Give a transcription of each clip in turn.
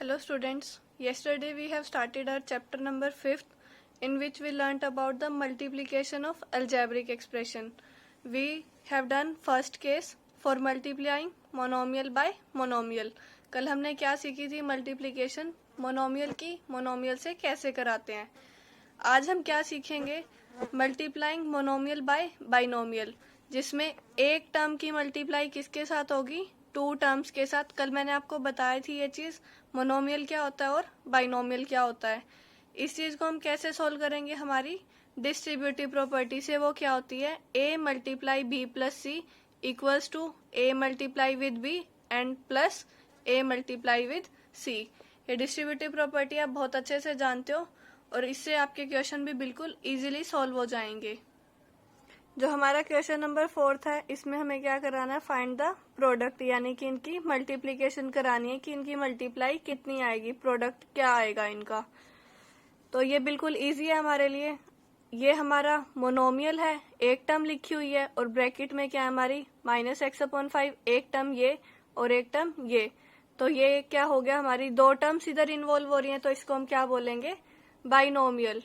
Hello students, yesterday we have started our chapter number 5th in which we learnt about the multiplication of algebraic expression. We have done first case for multiplying monomial by monomial. कल हमने क्या सीखी थी multiplication monomial की, monomial से कैसे कराते हैं। आज हम क्या सीखेंगे मल्टीप्लाइंग मोनोमियल बाय बाइनोमियल, जिसमें एक टर्म की मल्टीप्लाई किसके साथ होगी, टू टर्म्स के साथ। कल मैंने आपको बताई थी ये चीज मोनोमियल क्या होता है और बाइनोमियल क्या होता है। इस चीज को हम कैसे सोल्व करेंगे, हमारी डिस्ट्रीब्यूटिव प्रॉपर्टी से। वो क्या होती है, a multiply b plus C equals to a multiply with b and plus a multiply with c। ये डिस्ट्रीब्यूटिव प्रॉपर्टी आप बहुत अच्छे से जानते हो और इससे आपके क्वेश्चन भी बिल्कुल इजीली सॉल्व हो जाएंगे। जो हमारा क्वेश्चन नंबर 4 है, इसमें हमें क्या कराना है, फाइंड द प्रोडक्ट, यानी कि इनकी मल्टीप्लिकेशन करानी है कि इनकी मल्टीप्लाई कितनी आएगी, प्रोडक्ट क्या आएगा इनका। तो ये बिल्कुल इजी है हमारे लिए। ये हमारा मोनोमियल है, एक टर्म लिखी हुई है और ब्रैकेट में क्या है हमारी -x/5, एक टर्म ये और एक टर्म ये। तो ये क्या हो गया, हमारी दो टर्म्स इधर इन्वॉल्व हो रही हैं, तो इसको हम क्या बोलेंगे, बाइनोमियल।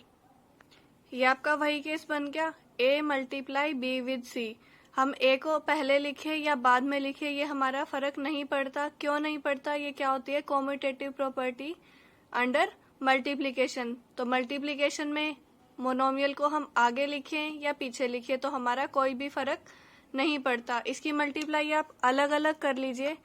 ये आपका वही केस बन गया, a multiply b with c। हम a को पहले लिखे या बाद में लिखे ये हमारा फर्क नहीं पड़ता। क्यों नहीं पड़ता, ये क्या होती है कॉम्यूटेटिव प्रॉपर्टी अंडर मल्टीप्लिकेशन। तो मल्टीप्लिकेशन में मोनोमियल को हम आगे लिखें या पीछे लिखे तो हमारा कोई भी फर्क नहीं पड़ता। इसकी मल्टीप्लाई आप अलग अलग कर लीजिए।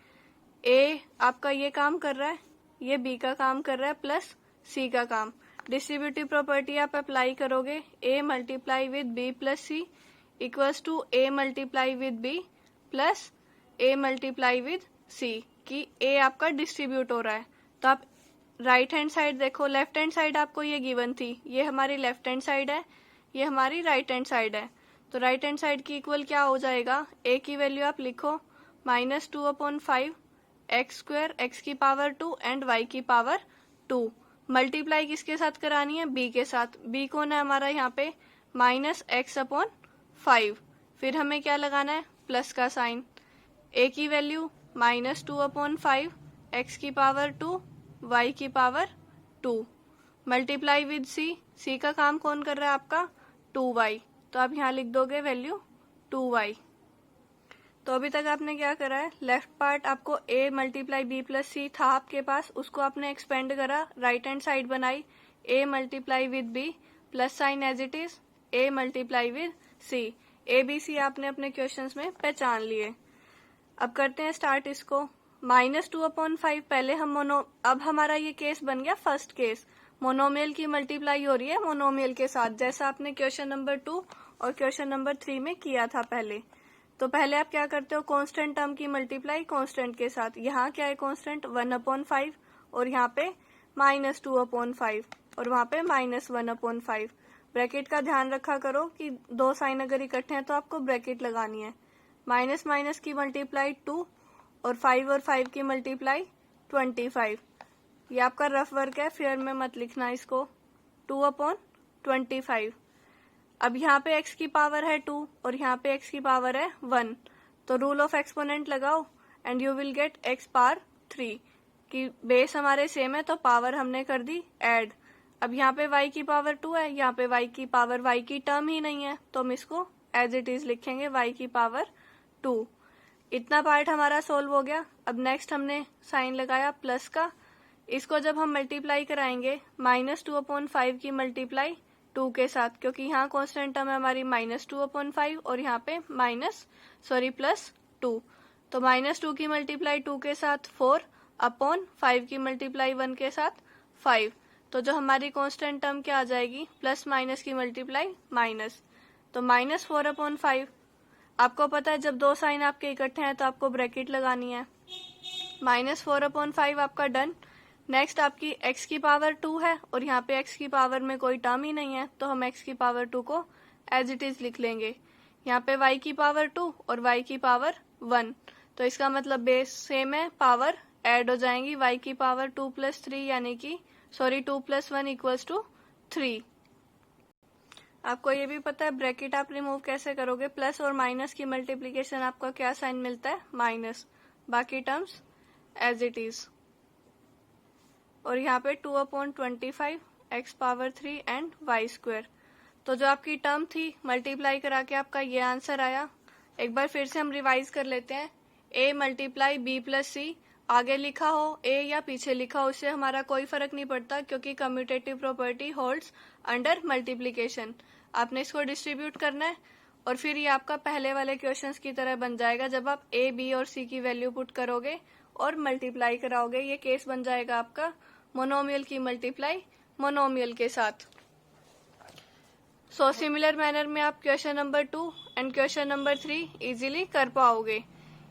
a आपका ये काम कर रहा है, ये b का काम कर रहा है, प्लस c का काम। डिस्ट्रीब्यूटिव प्रॉपर्टी आप अप्लाई करोगे, a multiply with b plus C equals to a multiply with b plus a multiply with c, कि a आपका डिस्ट्रीब्यूट हो रहा है। तो आप राइट हैंड साइड देखो, लेफ्ट हैंड साइड आपको ये गिवन थी, ये हमारी लेफ्ट हैंड साइड है, ये हमारी राइट हैंड साइड है। तो राइट हैंड साइड की इक्वल क्या हो जाएगा, a की वैल्यू आप लिखो -2/5 x² x की पावर 2 एंड y की पावर 2। मल्टीप्लाई किसके साथ करानी है, b के साथ। b कौन है हमारा यहाँ पे -x/5। फिर हमें क्या लगाना है, प्लस का साइन। a की वैल्यू -2/5 x की पावर 2 y की power 2 multiply with c। c का काम कौन कर रहा है आपका 2y, तो आप यहाँ लिख दोगे वैल्यू 2y। तो अभी तक आपने क्या करा है, लेफ्ट पार्ट आपको a multiply b plus C था आपके पास, उसको आपने एक्सपेंड करा, राइट हैंड साइड बनाई a multiply with b plus sign as it is a multiply with c। a b c आपने अपने क्वेश्चंस में पहचान लिए। अब करते हैं स्टार्ट इसको। -2/5 पहले हम अब हमारा ये केस बन गया फर्स्ट केस, मोनोमियल की मल्टीप्लाई हो रही है मोनोमियल के साथ, जैसा आपने क्वेश्चन नंबर 2 और क्वेश्चन नंबर 3 में किया था पहले। तो पहले आप क्या करते हो, कांस्टेंट टर्म की मल्टीप्लाई कांस्टेंट के साथ। यहाँ क्या है कांस्टेंट 1/5 और यहाँ पे -2/5 और वहां पे -1/5। ब्रैकेट का ध्यान रखा करो कि दो साइन अगर इकट्ठे हैं तो आपको ब्रैकेट लगानी है। माइनस माइनस की मल्टीप्लाई 2 और 5 की मल्टीप्लाई 25। ये आपका रफ वर्क है, फेयर में मत लिखना इसको। 2/25। अब यहाँ पे x की पावर है 2 और यहाँ पे x की पावर है 1, तो रूल ऑफ एक्सपोनेंट लगाओ and you will get x power 3, कि बेस हमारे सेम है तो पावर हमने कर दी ऐड। अब यहाँ पे y की पावर 2 है, यहाँ पे y की पावर, y की टर्म ही नहीं है तो हम इसको एज इट इज लिखेंगे y की पावर 2। इतना पार्ट हमारा सोल्व हो गया। अब नेक्स्ट हमने साइन लगाया प्लस का, इसको जब हम मल्टीप्लाई कराएंगे -2/5 की मल्टीप्लाई 2 के साथ, क्योंकि यहाँ कांस्टेंट टर्म है हमारी -2/5 और यहाँ पे +2। तो -2 की मल्टीप्लाई 2 के साथ 4/5 की मल्टीप्लाई 1 के साथ 5। तो जो हमारी कांस्टेंट टर्म क्या आ जाएगी, प्लस माइनस की मल्टीप्लाई माइनस, तो -4/5। आपको पता है जब दो साइन आपके इकट्ठे हैं तो आपको ब्रैकेट लगानी है। -4/5 आपका डन। नेक्स्ट आपकी x की पावर 2 है और यहाँ पे x की पावर में कोई टर्म ही नहीं है, तो हम x की पावर 2 को एज इट इज लिख लेंगे। यहाँ पे y की पावर 2 और y की पावर 1, तो इसका मतलब बेस सेम है, पावर ऐड हो जाएंगी। y की पावर 2 + 3 यानी कि 2 + 1 = 3। आपको ये भी पता है ब्रैकेट आप रिमूव कैसे करोगे, प्लस और माइनस की मल्टीप्लीकेशन आपका क्या साइन मिलता है, माइनस, बाकी टर्म्स एज इट इज। और यहाँ पे 2/25 x power 3 and y square. तो जो आपकी टर्म थी मल्टीप्लाई करा के आपका ये आंसर आया। एक बार फिर से हम रिवाइज कर लेते हैं। a multiply b plus c, आगे लिखा हो a या पीछे लिखा हो उससे हमारा कोई फर्क नहीं पड़ता, क्योंकि commutative property holds under multiplication. आपने इसको डिस्ट्रीब्यूट करना है और फिर ये आपका पहले वाले क्वेश्चंस की तरह बन जाएगा। जब आप a, b और c की वैल्यू पुट करोगे और मल्टीप्लाई कराओगे, ये केस बन जाएगा आपका मोनोमियल की मल्टीप्लाई मोनोमियल के साथ। सो सिमिलर मैनर में आप question number 2 and question number 3 easily कर पाओगे।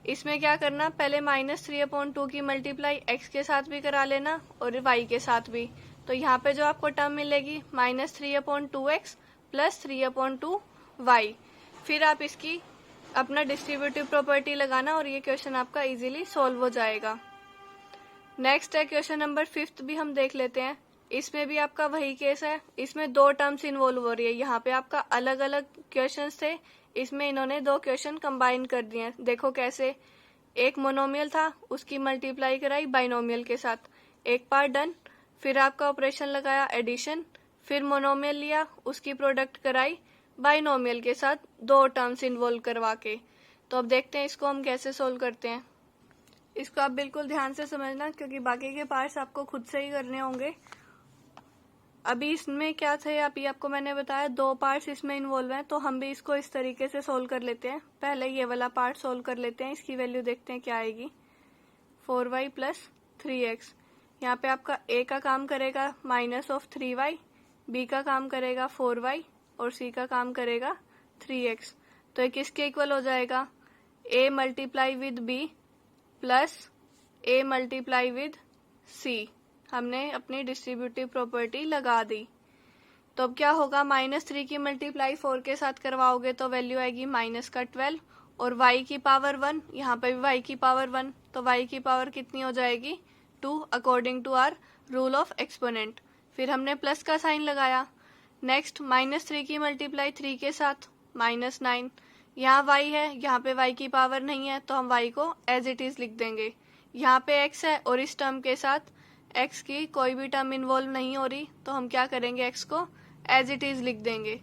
इसमें क्या करना, पहले -3/2 की मल्टीप्लाई x के साथ भी करा लेना और y के साथ भी। तो यहाँ पे जो आपको टर्म मिलेगी -3/2x प्लस 3/2y। फिर आप इसकी अपना डिस्ट्रीब्यूटिव प्रॉपर्टी लगाना और ये क्वेश्चन आपका इजीली सॉल्व हो जाएगा। नेक्स्ट है क्वेश्चन नंबर 5 भी हम देख लेते हैं। इसमें भी आपका वही केस है, इसमें दो टर्म्स इन्वॉल्व हो रही है। यहाँ पे आपका अलग अलग क्वेश्चंस थे, इसमें इन्होंने दो क्वेश्चन कंबाइन कर दिए हैं। देखो कैसे, एक मोनोमियल था उसकी मल्टीप्लाई कराई बाइनोमियल के साथ, एक पार्ट डन। फिर आपका ऑपरेशन लगाया एडिशन, फिर मोनोमियल लिया उसकी प्रोडक्ट कराई बाइनोमियल के साथ, दो टर्म्स इन्वॉल्व करवा के। तो अब देखते हैं इसको हम कैसे सोल्व करते हैं। इसको आप बिल्कुल ध्यान से समझना, क्योंकि बाकी के पार्ट्स आपको खुद से ही करने होंगे। अभी इसमें क्या थे, अभी आपको मैंने बताया दो पार्ट्स इसमें इन्वॉल्व हैं, तो हम भी इसको इस तरीके से सोल्व कर लेते हैं। पहले ये वाला पार्ट सोल्व कर लेते हैं, इसकी वैल्यू देखते हैं क्या आएगी। 4y plus 3x। यहाँ पे आपका a का काम करेगा -3y, b का काम करेगा 4y और c का काम करेगा 3x। तो ये किसके इक्वल हो जाएगा, a multiply with b plus a multiply with c। हमने अपनी डिस्ट्रीब्यूटिव प्रॉपर्टी लगा दी। तो अब क्या होगा, -3 की मल्टीप्लाई 4 के साथ करवाओगे तो वैल्यू आएगी -12 और y की पावर 1, यहाँ पे भी y की पावर 1, तो y की पावर कितनी हो जाएगी 2 according to our rule of exponent. फिर हमने प्लस का साइन लगाया। नेक्स्ट -3 की मल्टीप्लाई 3 के साथ -9, यहाँ y है, यहाँ पे y की पावर नहीं है तो हम y को एज इट इज लिख देंगे। यहाँ पे x है और इस टर्म के साथ x की कोई भी टर्म इन्वॉल्व नहीं हो रही, तो हम क्या करेंगे, x को एज इट इज लिख देंगे।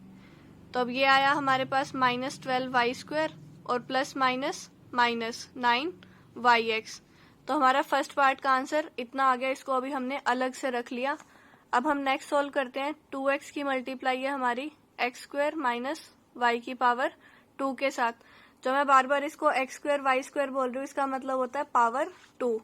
तो अब ये आया हमारे पास -12y स्क्वायर और प्लस -9yx। तो हमारा फर्स्ट पार्ट का आंसर इतना आ गया, इसको अभी हमने अलग से रख लिया। अब हम नेक्स्ट सोल्व करते हैं। 2x की मल्टीप्लाई है हमारी x स्क्वायर माइनस y की पावर 2 के साथ। जो मैं बार बार इसको x स्क्वायर y स्क्वायर बोल रही हूँ, इसका मतलब होता है पावर 2।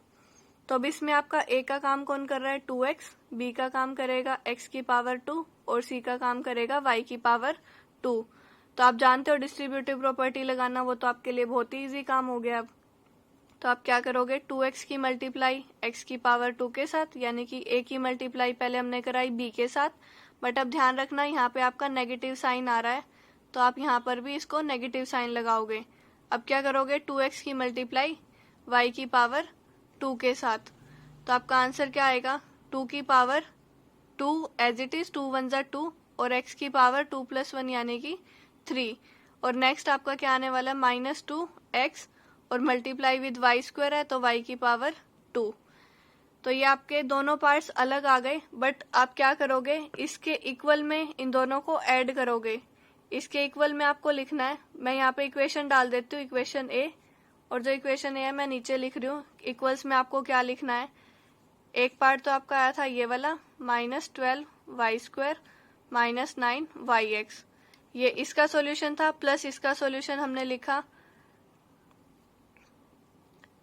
तो अब इसमें आपका a का काम कौन कर रहा है 2x, b का काम करेगा x की पावर 2 और c का काम करेगा y की पावर 2। तो आप जानते हो डिस्ट्रीब्यूटिव प्रॉपर्टी लगाना, वो तो आपके लिए बहुत ही इजी काम हो गया। अब तो आप क्या करोगे, 2x की मल्टीप्लाई x की पावर 2 के साथ, यानी कि a की मल्टीप्लाई पहले हमने कराई b के साथ। बट अब ध्यान रखना यहाँ पे आपका नेगेटिव साइन आ रहा है, तो आप यहाँ पर भी इसको नेगेटिव साइन लगाओगे। अब क्या करोगे, 2x की मल्टीप्लाई y की पावर 2 के साथ। तो आपका आंसर क्या आएगा, 2 की पावर 2 एज इट इज, 2 1 जा 2 और x की पावर 2 + 1 यानी कि 3। और नेक्स्ट आपका क्या आने वाला है, -2x और मल्टीप्लाई विद y स्क्वायर है तो y की पावर 2। तो ये आपके दोनों पार्ट्स अलग आ गए। बट आप क्या करोगे, इसके इक्वल में इन दोनों को ऐड करोगे। इसके इक्वल में आपको लिखना है, मैं यहाँ पे इक्वेशन डाल देती हूँ, इक्वेशन ए, और जो इक्वेशन ए है मैं नीचे लिख रही हूँ। इक्वल्स में आपको क्या लिखना है, एक पार्ट तो आपका आया था ये वाला -12y स्क्वायर -9yx, ये इसका सॉल्यूशन था, प्लस इसका सॉल्यूशन हमने लिखा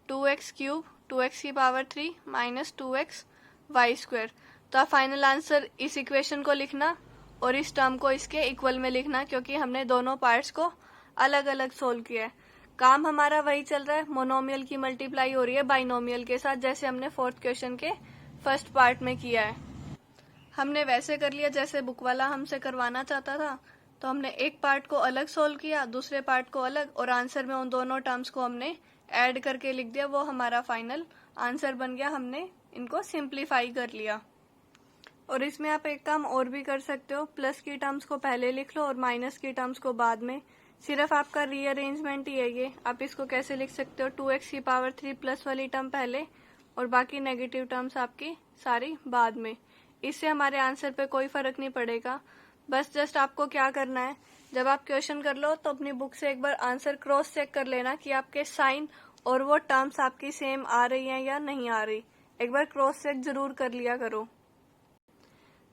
2x क्यूब 2x की पावर 3 -2x y स्क्वायर। तो आप फाइनल आंसर इस इक्वेशन को लिखना और इस टर्म को इसके इक्वल में लिखना, क्योंकि हमने दोनों पार्ट्स को अलग अलग सोल्व किया है। काम हमारा वही चल रहा है, मोनोमियल की मल्टीप्लाई हो रही है बाइनोमियल के साथ, जैसे हमने फोर्थ क्वेश्चन के फर्स्ट पार्ट में किया है। हमने वैसे कर लिया जैसे बुक वाला हमसे करवाना चाहता था। तो हमने एक पार्ट को अलग सोल्व किया, दूसरे पार्ट को अलग, और आंसर में उन दोनों टर्म्स को हमने ऐड करके लिख दिया। वो हमारा फाइनल आंसर बन गया, हमने इनको सिंप्लीफाई कर लिया। और इसमें आप एक काम और भी कर सकते हो, प्लस की टर्म्स को पहले लिख लो और माइनस की टर्म्स को बाद में। सिर्फ आपका रीअरेंजमेंट ही है ये। आप इसको कैसे लिख सकते हो, 2x की पावर 3 प्लस वाली टर्म पहले और बाकी नेगेटिव टर्म्स आपकी सारी बाद में। इससे हमारे आंसर पे कोई फर्क नहीं पड़ेगा। बस जस्ट आपको क्या करना है, जब आप क्वेश्चन कर लो तो अपनी बुक से एक बार आंसर क्रॉस चेक कर लेना कि आपके साइन और वो टर्म्स आपकी सेम आ रही हैं या नहीं आ रही। एक बार क्रॉस चेक जरूर कर लिया करो।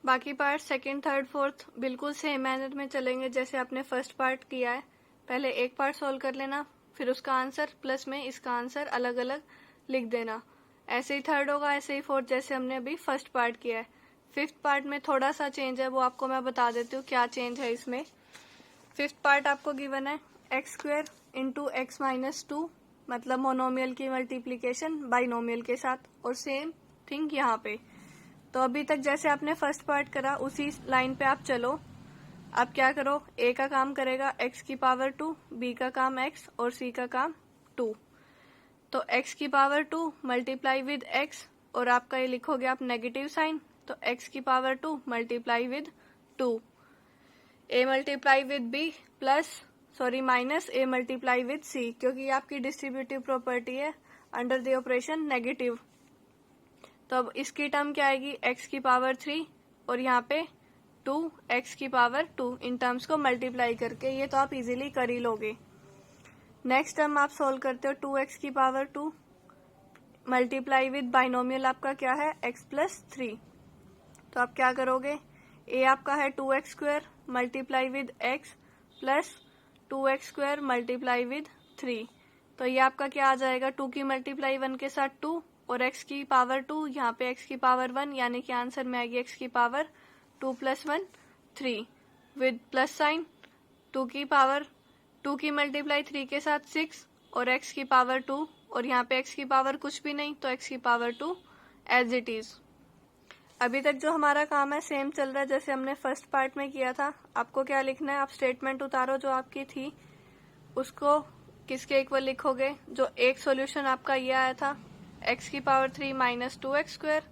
बाकी पार्ट सेकंड, थर्ड, फोर्थ बिल्कुल सेम मैनर में चलेंगे जैसे आपने फर्स्ट पार्ट किया है। पहले एक पार्ट सॉल्व कर लेना, फिर उसका आंसर प्लस में इसका आंसर अलग अलग लिख देना। ऐसे ही थर्ड होगा, ऐसे ही फोर्थ, जैसे हमने अभी फर्स्ट पार्ट किया है। फिफ्थ पार्ट में थोड़ा सा चेंज है, वो आपको मैं बता देती हूँ क्या चेंज है इसमें। फिफ्थ पार्ट आपको गिवन है x² इंटू x माइनस 2, मतलब मोनोमियल की मल्टीप्लीकेशन बाइनोमियल के साथ, और सेम थिंग यहाँ पे। तो अभी तक जैसे आपने फर्स्ट पार्ट करा उसी लाइन पे आप चलो। आप क्या करो, a का काम करेगा x की पावर 2, b का काम x और c का काम 2। तो x की पावर 2 मल्टीप्लाई विद x, और आपका ये लिखोगे आप नेगेटिव साइन, तो x की power 2 multiply with 2। a multiply with b minus a multiply with c, क्योंकि ये आपकी डिस्ट्रीब्यूटिव प्रॉपर्टी है अंडर द ऑपरेशन नेगेटिव। तो अब इसकी टर्म क्या आएगी, x की पावर 3 और यहाँ पे 2x की पावर 2, इन टर्म्स को मल्टीप्लाई करके। ये तो आप इजीली कर ही लोगे। नेक्स्ट टर्म आप सोल्व करते हो 2x की पावर 2 मल्टीप्लाई विद बाइनोमियल आपका क्या है x प्लस 3। तो आप क्या करोगे, a आपका है 2x² multiply with x plus 2x² multiply with 3। तो ये आपका क्या आ जाएगा, 2 की मल्टीप्लाई 1 के साथ 2 और x की पावर 2, यहाँ पे x की पावर 1, यानी कि आंसर में आएगी x की power 2 plus 1 3 with plus sign. 2 की मल्टीप्लाई 3 के साथ 6 और x की पावर 2, और यहाँ पे x की पावर कुछ भी नहीं तो x की पावर 2 एज इट इज। अभी तक जो हमारा काम है सेम चल रहा है जैसे हमने फर्स्ट पार्ट में किया था। आपको क्या लिखना है, आप स्टेटमेंट उतारो जो आपकी थी, उसको किसके इक्वल लिखोगे। जो एक सॉल्यूशन आपका ये आया था x की power 3 minus 2x²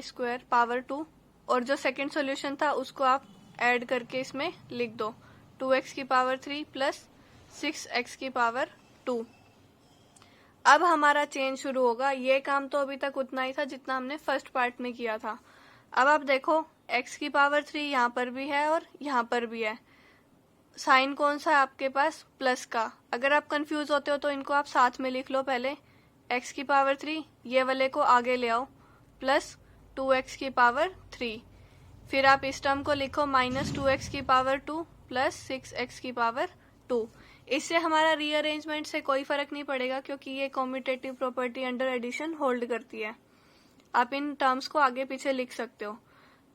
square power 2, और जो सेकंड सॉल्यूशन था उसको आप ऐड करके इसमें लिख दो 2x की पावर 3 प्लस 6x की पावर 2। अब हमारा चेंज शुरू होगा। ये काम तो अभी तक उतना ही था जितना हमने फर्स्ट पार्ट में किया था। अब आप देखो x की पावर 3 यहाँ पर भी है और यहाँ पर भी है। साइन कौन सा है आपके पास, प्लस का। अगर आप कंफ्यूज होते हो तो इनको आप साथ में लिख लो। पहले x की पावर 3, ये वाले को आगे ले आओ, प्लस 2x की पावर 3। फिर आप इस टर्म को लिखो माइनस 2x की पावर 2 प्लस 6x की पावर 2। इससे हमारा रीअरेंजमेंट से कोई फर्क नहीं पड़ेगा क्योंकि ये commutative property under addition hold करती है। आप इन टर्म्स को आगे पीछे लिख सकते हो।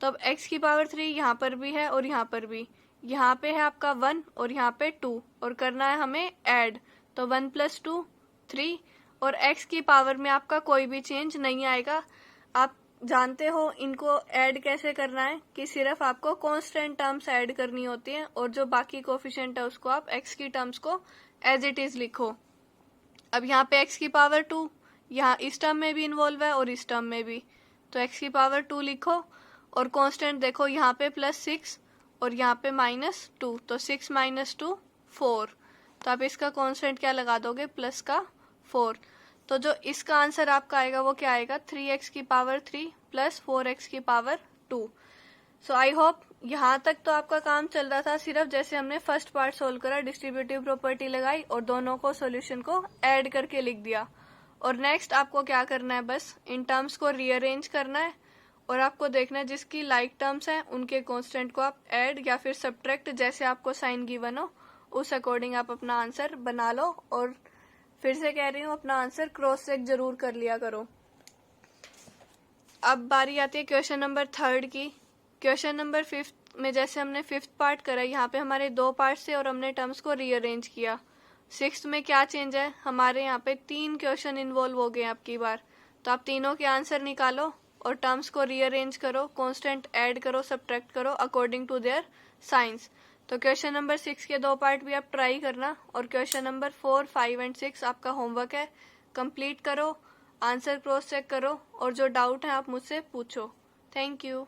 तो अब x की पावर 3 यहाँ पर भी है और यहाँ पर भी। यहाँ पे है आपका 1 और यहाँ पे 2, और करना है हमें ऐड। तो 1 प्लस 2 3, और x की पावर में आपका कोई भी चेंज नहीं आएगा। आप जानते हो इनको ऐड कैसे करना है, कि सिर्फ आपको कांस्टेंट टर्म्स ऐड करनी होती हैं और जो बाकी कोफिशिएंट है उसको आप x की टर्म्स को एज इट इज लिखो। अब यहाँ पे x की पावर 2 यहाँ इस टर्म में भी इन्वॉल्व है और इस टर्म में भी, तो x की पावर 2 लिखो, और कांस्टेंट देखो यहाँ पे प्लस 6 और यहाँ पे माइनस 2, तो 6 माइनस 2 4। तो आप इसका कांस्टेंट क्या लगा दोगे, प्लस का 4। तो जो इसका आंसर आपका आएगा वो क्या आएगा, 3x की पावर 3 प्लस 4x की पावर 2। सो आई होप यहाँ तक तो आपका काम चल रहा था। सिर्फ जैसे हमने फर्स्ट पार्ट सोल्व करा, डिस्ट्रीब्यूटिव प्रॉपर्टी लगाई और दोनों को सॉल्यूशन को ऐड करके लिख दिया। और नेक्स्ट आपको क्या करना है, बस इन टर्म्स को रीअरेंज करना है और आपको देखना है जिसकी लाइक टर्म्स हैं उनके कांस्टेंट को आप ऐड या फिर सब्ट्रैक्ट, जैसे आपको साइन गिवन हो उस अकॉर्डिंग आप अपना आंसर बना लो। और फिर से कह रही हूँ अपना आंसर क्रॉस चेक जरूर कर लिया करो। अब बारी आती है क्वेश्चन नंबर 3 की। क्वेश्चन नंबर 5 में जैसे हमने 5th पार्ट करा, यहाँ पे हमारे 2 पार्ट्स थे और हमने टर्म्स को रीअरेंज किया। 6th में क्या चेंज है, हमारे यहाँ पे 3 क्वेश्चन इन्वॉल्व हो गए अब की बार। तो आप तीनों के आंसर निकालो और टर्म्स को रीअरेंज करो, कांस्टेंट ऐड करो, सब्ट्रैक्ट करो अकॉर्डिंग टू देयर साइंस। तो क्वेश्चन नंबर 6 के 2 पार्ट भी आप ट्राई करना, और क्वेश्चन नंबर 4, 5 एंड 6 आपका होमवर्क है, कंप्लीट करो, आंसर क्रॉस चेक करो और जो डाउट है आप मुझसे पूछो। Thank you.